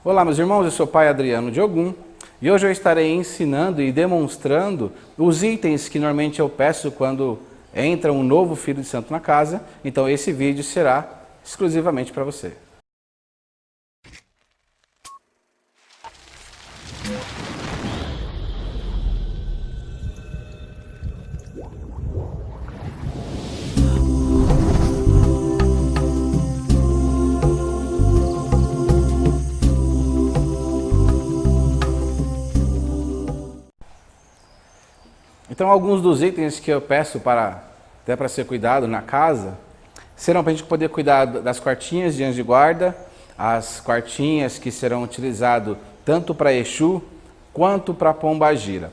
Olá, meus irmãos, eu sou o Pai Adriano de Ogum e hoje eu estarei ensinando e demonstrando os itens que normalmente eu peço quando entra um novo filho de santo na casa. Então esse vídeo será exclusivamente para você. Então, alguns dos itens que eu peço até para ser cuidado na casa serão para a gente poder cuidar das quartinhas de anjo de guarda, as quartinhas que serão utilizadas tanto para Exu quanto para Pombagira.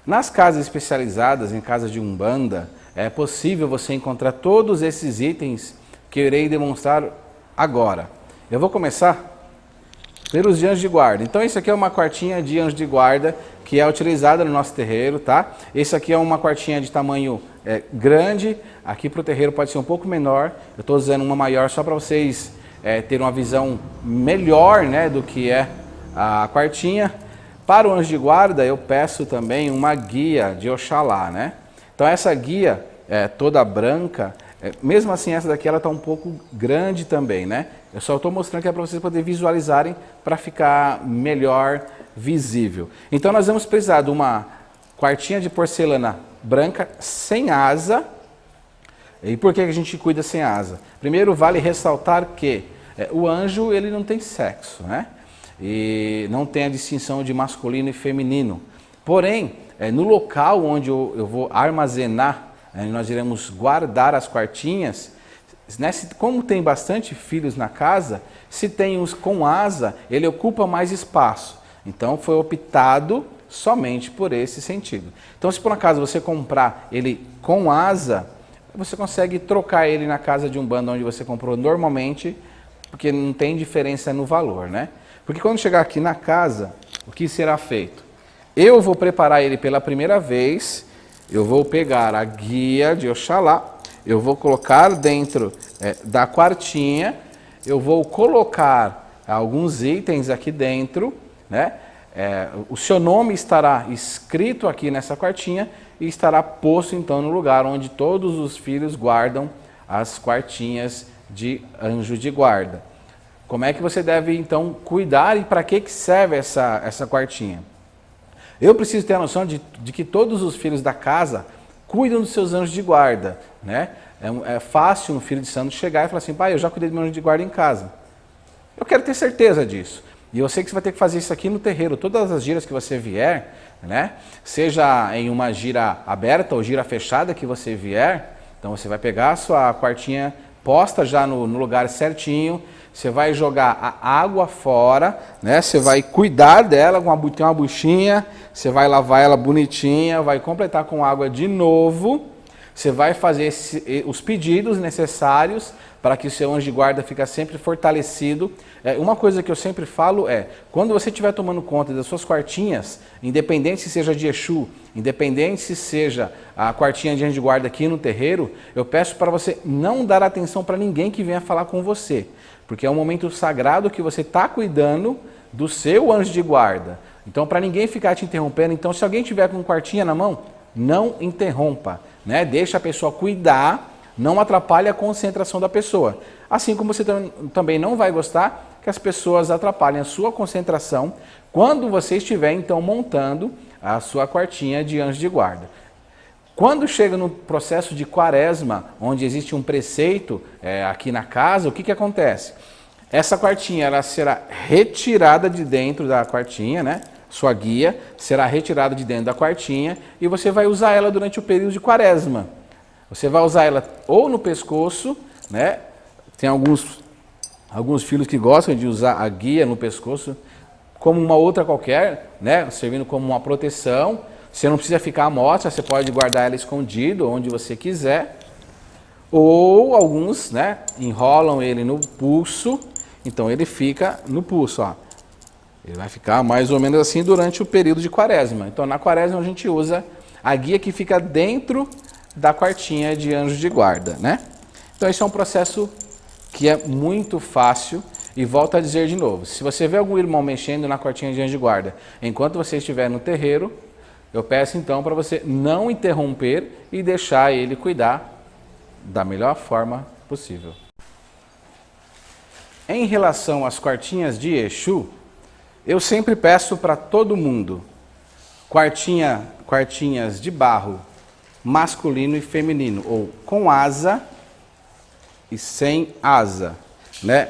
Nas casas especializadas, em casas de Umbanda, é possível você encontrar todos esses itens que eu irei demonstrar agora. Eu vou começar pelos de anjo de guarda. Então, isso aqui é uma quartinha de anjo de guarda que é utilizada no nosso terreiro, tá? Esse aqui é uma quartinha de tamanho grande. Aqui para o terreiro pode ser um pouco menor. Eu estou usando uma maior só para vocês terem uma visão melhor, né, do que é a quartinha. Para o anjo de guarda, eu peço também uma guia de Oxalá, né? Então, essa guia toda branca, mesmo assim essa daqui ela está um pouco grande também, né? Eu só estou mostrando que é para vocês poderem visualizarem para ficar melhor visível. Então nós vamos precisar de uma quartinha de porcelana branca sem asa. E por que a gente cuida sem asa? Primeiro vale ressaltar que o anjo ele não tem sexo, né? E não tem a distinção de masculino e feminino. Porém, no local onde eu vou armazenar, nós iremos guardar as quartinhas, né? Como tem bastante filhos na casa, se tem uns com asa, ele ocupa mais espaço. Então foi optado somente por esse sentido. Então, se por acaso você comprar ele com asa, você consegue trocar ele na casa de Umbanda onde você comprou normalmente, porque não tem diferença no valor, né? Porque quando chegar aqui na casa, o que será feito? Eu vou preparar ele pela primeira vez, eu vou pegar a guia de Oxalá, eu vou colocar dentro da quartinha, eu vou colocar alguns itens aqui dentro, né? O seu nome estará escrito aqui nessa quartinha e estará posto então no lugar onde todos os filhos guardam as quartinhas de anjo de guarda. Como é que você deve então cuidar e para que serve essa quartinha? Eu preciso ter a noção de que todos os filhos da casa cuidam dos seus anjos de guarda, né? É fácil um filho de santo chegar e falar assim: pai, eu já cuidei do meu anjo de guarda em casa. Eu quero ter certeza disso. E eu sei que você vai ter que fazer isso aqui no terreiro. Todas as giras que você vier, né? Seja em uma gira aberta ou gira fechada que você vier, então você vai pegar a sua quartinha posta já no lugar certinho, você vai jogar a água fora, né? Você vai cuidar dela, tem uma buchinha, você vai lavar ela bonitinha, vai completar com água de novo, você vai fazer os pedidos necessários para que o seu anjo de guarda fique sempre fortalecido. Uma coisa que eu sempre falo quando você estiver tomando conta das suas quartinhas, independente se seja de Exu, independente se seja a quartinha de anjo de guarda aqui no terreiro, eu peço para você não dar atenção para ninguém que venha falar com você, porque é um momento sagrado que você está cuidando do seu anjo de guarda. Então, para ninguém ficar te interrompendo, então se alguém tiver com quartinha na mão, não interrompa, né? Deixa a pessoa cuidar, não atrapalhe a concentração da pessoa. Assim como você também não vai gostar que as pessoas atrapalhem a sua concentração quando você estiver então montando a sua quartinha de anjo de guarda. Quando chega no processo de quaresma, onde existe um preceito aqui na casa, o que acontece? Essa quartinha ela será retirada de dentro da quartinha, né? Sua guia será retirada de dentro da quartinha e você vai usar ela durante o período de quaresma. Você vai usar ela ou no pescoço, né? Tem alguns filhos que gostam de usar a guia no pescoço como uma outra qualquer, né? Servindo como uma proteção. Você não precisa ficar à mostra, você pode guardar ela escondido onde você quiser. Ou alguns, né, enrolam ele no pulso, então ele fica no pulso, ó. Ele vai ficar mais ou menos assim durante o período de quaresma. Então na quaresma a gente usa a guia que fica dentro da quartinha de anjo de guarda, né? Então esse é um processo que é muito fácil E volto a dizer de novo, se você vê algum irmão mexendo na quartinha de anjo de guarda, enquanto você estiver no terreiro, eu peço então para você não interromper e deixar ele cuidar da melhor forma possível. Em relação às quartinhas de Exu, eu sempre peço para todo mundo quartinhas de barro masculino e feminino, ou com asa e sem asa, né?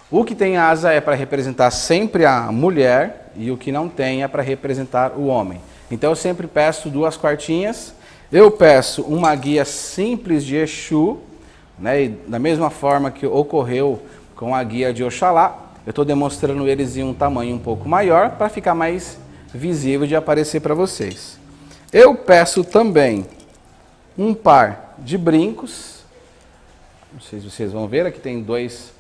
O que tem asa é para representar sempre a mulher e o que não tem é para representar o homem. Então eu sempre peço 2 quartinhas, eu peço uma guia simples de Exu, né? E da mesma forma que ocorreu com a guia de Oxalá, eu estou demonstrando eles em um tamanho um pouco maior para ficar mais visível de aparecer para vocês. Eu peço também um par de brincos, não sei se vocês vão ver, aqui tem 2,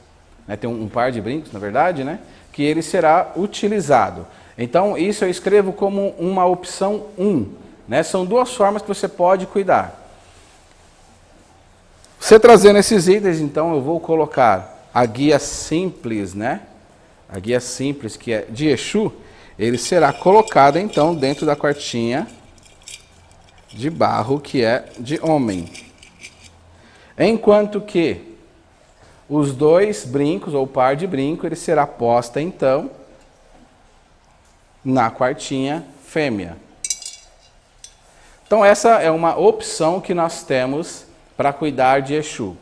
né, tem um par de brincos, na verdade, né, que ele será utilizado. Então, isso eu escrevo como uma opção 1. Né, são 2 formas que você pode cuidar. Você trazendo esses itens, então, eu vou colocar a guia simples, né, a guia simples, que é de Exu, ele será colocado, então, dentro da quartinha de barro, que é de homem. Enquanto que os 2 brincos, ou par de brinco, ele será posta, então, na quartinha fêmea. Então, essa é uma opção que nós temos para cuidar de Exu.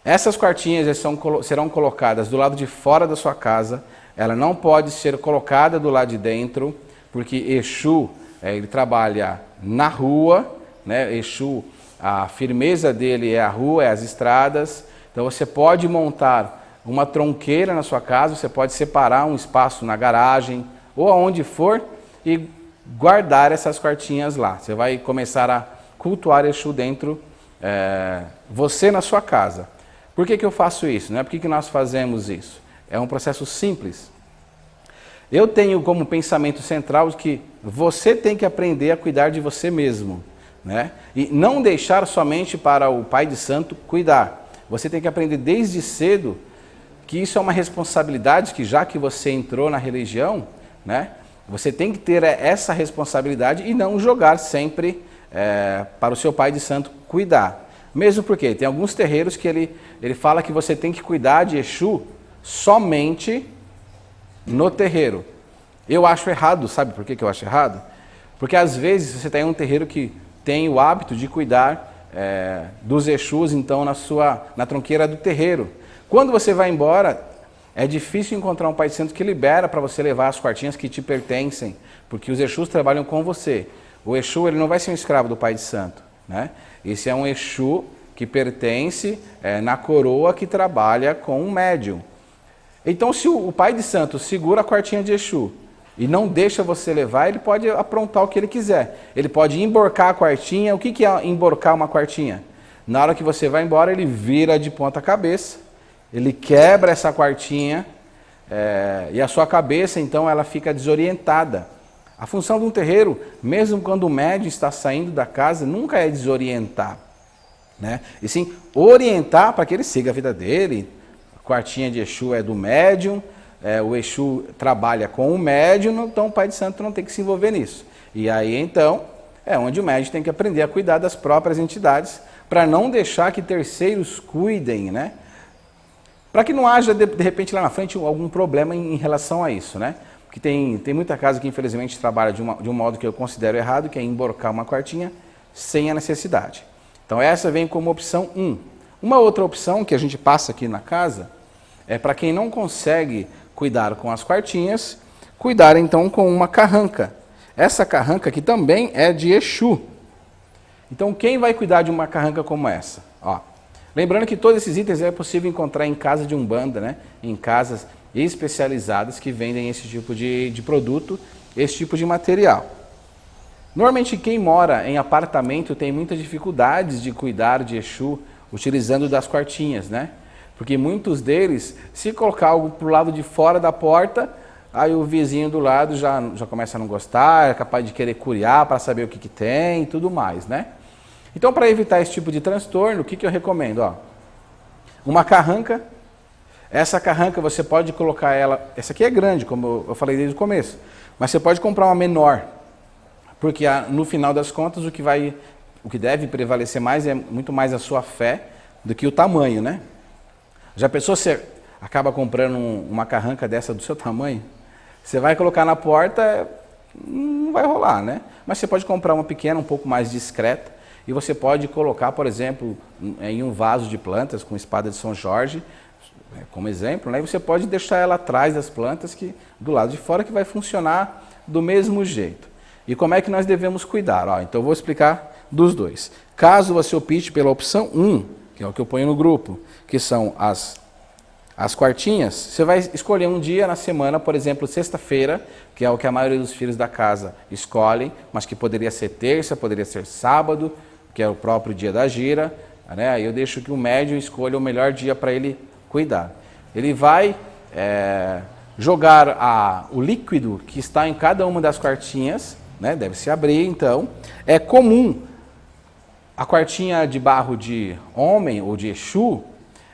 Essas quartinhas serão colocadas do lado de fora da sua casa, ela não pode ser colocada do lado de dentro, porque Exu, ele trabalha na rua, né? Exu, a firmeza dele é a rua, é as estradas. Então você pode montar uma tronqueira na sua casa, você pode separar um espaço na garagem ou aonde for e guardar essas quartinhas lá. Você vai começar a cultuar Exu dentro, você na sua casa. Por que eu faço isso? Né? Por que nós fazemos isso? É um processo simples. Eu tenho como pensamento central que você tem que aprender a cuidar de você mesmo, né? E não deixar somente para o Pai de Santo cuidar. Você tem que aprender desde cedo que isso é uma responsabilidade, que já que você entrou na religião, né, você tem que ter essa responsabilidade e não jogar sempre para o seu Pai de Santo cuidar. Mesmo porque tem alguns terreiros que ele fala que você tem que cuidar de Exu somente no terreiro. Eu acho errado, sabe por que eu acho errado? Porque às vezes você tem um terreiro que tem o hábito de cuidar dos Exus, então, na tronqueira do terreiro. Quando você vai embora, é difícil encontrar um Pai de Santo que libera para você levar as quartinhas que te pertencem, porque os Exus trabalham com você. O Exu, ele não vai ser um escravo do Pai de Santo, né? Esse é um Exu que pertence na coroa, que trabalha com um médium. Então, se o Pai de Santo segura a quartinha de Exu e não deixa você levar, ele pode aprontar o que ele quiser. Ele pode emborcar a quartinha. O que é emborcar uma quartinha? Na hora que você vai embora, ele vira de ponta cabeça, ele quebra essa quartinha e a sua cabeça, então, ela fica desorientada. A função de um terreiro, mesmo quando o médium está saindo da casa, nunca é desorientar, né? E sim orientar para que ele siga a vida dele. A quartinha de Exu é do médium, o Exu trabalha com o médium, então o Pai de Santo não tem que se envolver nisso. E aí, então, é onde o médium tem que aprender a cuidar das próprias entidades, para não deixar que terceiros cuidem, né? Para que não haja, de repente, lá na frente, algum problema em relação a isso, né? Porque tem muita casa que, infelizmente, trabalha de um modo que eu considero errado, que é emborcar uma quartinha sem a necessidade. Então, essa vem como opção 1. Uma outra opção que a gente passa aqui na casa é para quem não consegue cuidar com as quartinhas, cuidar, então, com uma carranca. Essa carranca aqui também é de Exu. Então, quem vai cuidar de uma carranca como essa? Ó, lembrando que todos esses itens é possível encontrar em casa de umbanda, né? Em casas especializadas que vendem esse tipo de produto, esse tipo de material. Normalmente quem mora em apartamento tem muitas dificuldades de cuidar de Exu utilizando das quartinhas, né? Porque muitos deles, se colocar algo para o lado de fora da porta, aí o vizinho do lado já começa a não gostar, é capaz de querer curiar para saber o que tem e tudo mais, né? Então, para evitar esse tipo de transtorno, o que eu recomendo? Ó, uma carranca, Essa carranca você pode colocar ela, essa aqui é grande, como eu falei desde o começo, mas você pode comprar uma menor, porque no final das contas o que deve prevalecer mais é muito mais a sua fé do que o tamanho, né? Já pensou se você acaba comprando uma carranca dessa do seu tamanho? Você vai colocar na porta, não vai rolar, né? Mas você pode comprar uma pequena, um pouco mais discreta, e você pode colocar, por exemplo, em um vaso de plantas com espada de São Jorge, como exemplo, né? E você pode deixar ela atrás das plantas, do lado de fora, que vai funcionar do mesmo jeito. E como é que nós devemos cuidar? Então eu vou explicar dos dois. Caso você opte pela opção 1, que é o que eu ponho no grupo, que são as quartinhas, você vai escolher um dia na semana, por exemplo, sexta-feira, que é o que a maioria dos filhos da casa escolhem, mas que poderia ser terça, poderia ser sábado, que é o próprio dia da gira, né? Aí eu deixo que o médium escolha o melhor dia para ele cuidar. Ele vai jogar o líquido que está em cada uma das quartinhas, né? Deve se abrir, então. É comum a quartinha de barro de homem ou de Exu,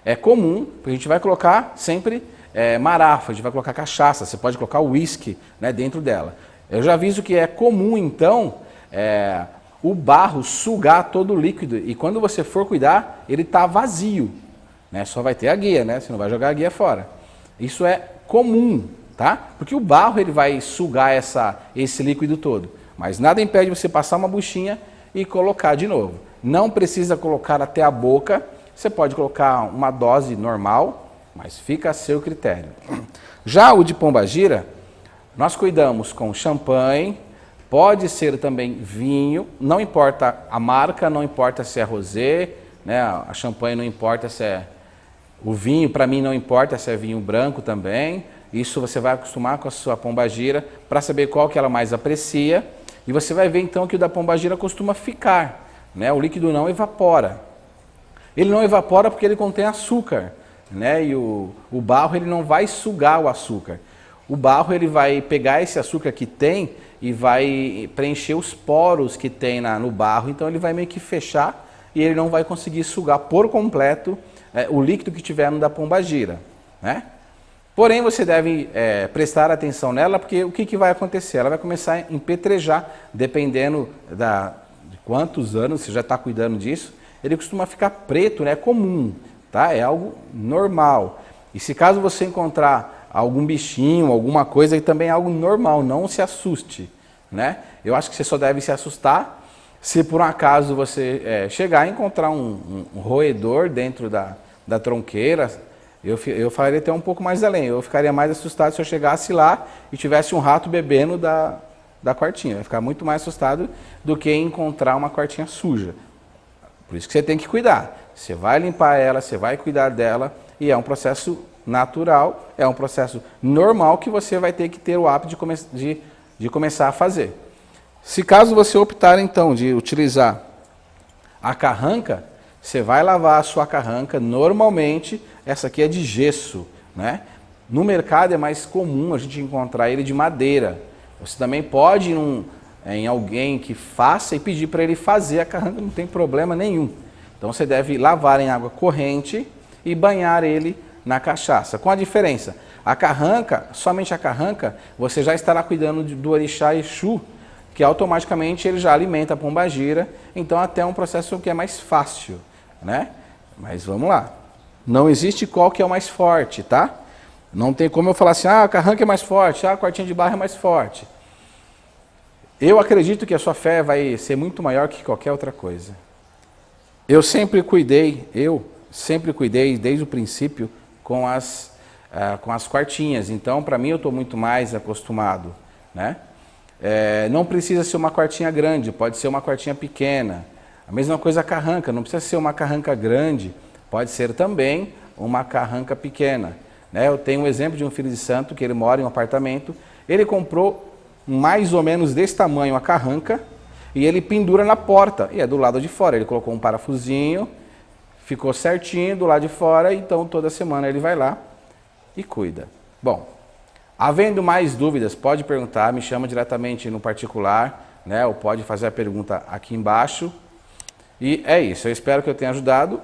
é comum, porque a gente vai colocar sempre marafa, a gente vai colocar cachaça, você pode colocar uísque, né, dentro dela. Eu já aviso que é comum, então, o barro sugar todo o líquido, e quando você for cuidar, ele está vazio, né? Só vai ter a guia, né? Você não vai jogar a guia fora. Isso é comum, tá? Porque o barro ele vai sugar esse líquido todo, mas nada impede você passar uma buchinha e colocar de novo. Não precisa colocar até a boca, você pode colocar uma dose normal, mas fica a seu critério. Já o de pombagira, nós cuidamos com champanhe, pode ser também vinho, não importa a marca, não importa se é rosé, né? A champanhe não importa se é o vinho, para mim não importa se é vinho branco também. Isso você vai acostumar com a sua pombagira para saber qual que ela mais aprecia. E você vai ver então que o da pombagira costuma ficar, né? O líquido não evapora. Ele não evapora porque ele contém açúcar, né? E o barro ele não vai sugar o açúcar. O barro ele vai pegar esse açúcar que tem e vai preencher os poros que tem no barro. Então ele vai meio que fechar e ele não vai conseguir sugar por completo o líquido que tiver no da pombagira, né? Porém, você deve prestar atenção nela, porque o que vai acontecer? Ela vai começar a empetrejar, dependendo de quantos anos você já está cuidando disso, ele costuma ficar preto, né? É comum, tá? É algo normal. E se caso você encontrar algum bichinho, alguma coisa, que também é algo normal, não se assuste, né? Eu acho que você só deve se assustar se por um acaso você chegar a encontrar um roedor dentro da tronqueira. Eu faria até um pouco mais além. Eu ficaria mais assustado se eu chegasse lá e tivesse um rato bebendo da quartinha. Eu ia ficar muito mais assustado do que encontrar uma quartinha suja. Por isso que você tem que cuidar. Você vai limpar ela, você vai cuidar dela, e é um processo natural, é um processo normal que você vai ter que ter o hábito de começar a fazer. Se caso você optar então de utilizar a carranca, você vai lavar a sua carranca normalmente. Essa aqui é de gesso, né? No mercado é mais comum a gente encontrar ele de madeira. Você também pode ir em alguém que faça e pedir para ele fazer a carranca, não tem problema nenhum. Então você deve lavar em água corrente e banhar ele na cachaça. Com a diferença, a carranca, somente a carranca, você já estará cuidando do orixá Exu, que automaticamente ele já alimenta a pombagira, então até é um processo que é mais fácil, né? Mas vamos lá. Não existe qual que é o mais forte, tá? Não tem como eu falar assim, a carranca é mais forte, a quartinha de barro é mais forte. Eu acredito que a sua fé vai ser muito maior que qualquer outra coisa. Eu sempre cuidei desde o princípio com as quartinhas, então para mim eu estou muito mais acostumado, né? Não precisa ser uma quartinha grande, pode ser uma quartinha pequena. A mesma coisa a carranca, não precisa ser uma carranca grande, pode ser também uma carranca pequena, né? Eu tenho um exemplo de um filho de santo que ele mora em um apartamento, ele comprou mais ou menos desse tamanho a carranca e ele pendura na porta, e é do lado de fora. Ele colocou um parafusinho, ficou certinho do lado de fora, então toda semana ele vai lá e cuida. Bom, havendo mais dúvidas, pode perguntar, me chama diretamente no particular, né? Ou pode fazer a pergunta aqui embaixo. E é isso, eu espero que eu tenha ajudado.